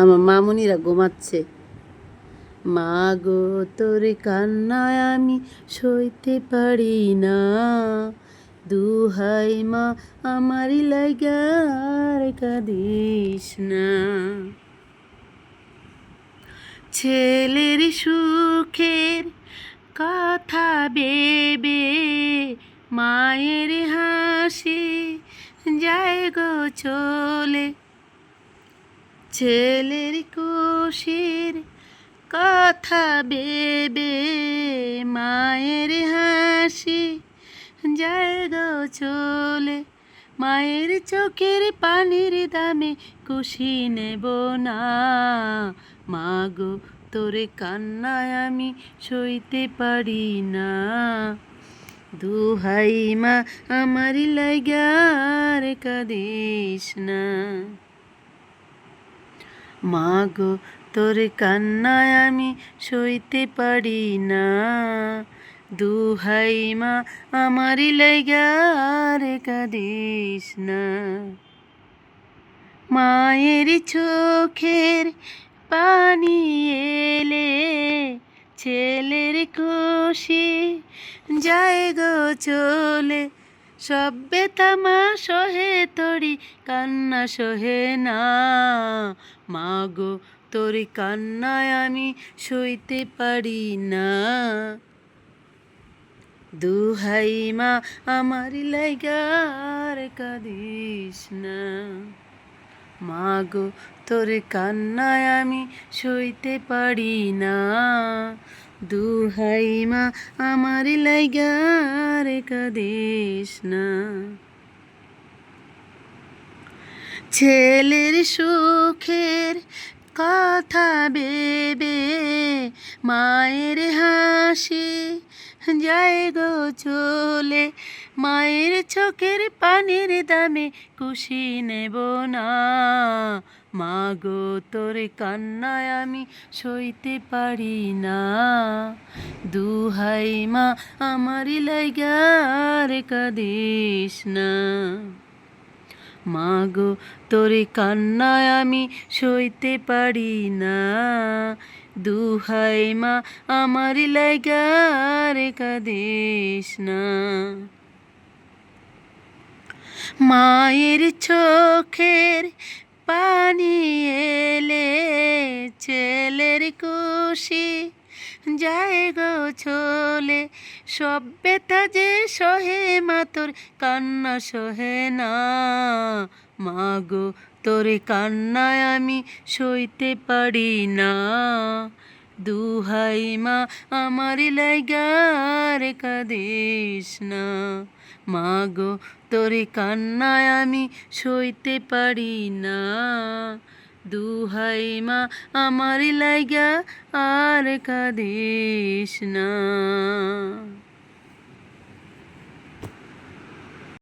আমার মামুনিরা ঘুমাচ্ছে। মা গো তোর কান্নায় আমি সইতে পারি না, দুহাই মা আমারই লাইগা আর কাঁদিস না। ছেলের সুখের কথা ভেবে মায়ের হাসি যায় গো চলে, ছেলের খুশির কথা ভেবে মায়ের হাসি যায় গো চলে, মায়ের চোখের পানির দামে খুশি নেব না, মা গো তোর কান্নায় আমি সইতে পারি না, দুহাই মা আমারই লাইগা আর কাঁদিস না। মা গো তোর কান্নায় আমি সইতে পারি না, দুহাই মা আমারই লাইগা আর কাঁদিস না। মায়ের চোখের পানি এলে ছেলের খুশি যায় গো চলে, সব ব্যথা মা সহে তরি কান্না সহে না, মা গো তোর কান্নায় আমি সইতে পারি না, দুহাই মা আমার লাইগা আর কাঁদিস না। মা গো তোর কান্নায় আমি সইতে পারি না, দুহাই মা আমার লাইগা আর কাঁদিস না। ছেলের সুখের কথা ভেবে মায়ের হাসি যায় গো চলে, মায়ের চোখের পানির দামে খুশি নেব না, মা গো তোর কান্নায় আমি সইতে পারি না, দুহাই মা আমারই লাইগা আর কাঁদিস না। মা গো তোর কান্নায় আমি সইতে পারি না, দুহাই মা আমার লাইগা আর কাঁদিস না। মায়ের চোখের পানি এলে ছেলের খুশি যায় গো চলে, সব ব্যথা যে সহে মা তোর কান্না সহে না, মা গো তোর কান্নায় আমি সইতে পারি না, দুহাই মা আমার লাইগা আর কাঁদিস না। মা গো তোর কান্নায় আমি সইতে পারি না, দুহাই মা আমার লাইগা আর কাঁদিস না।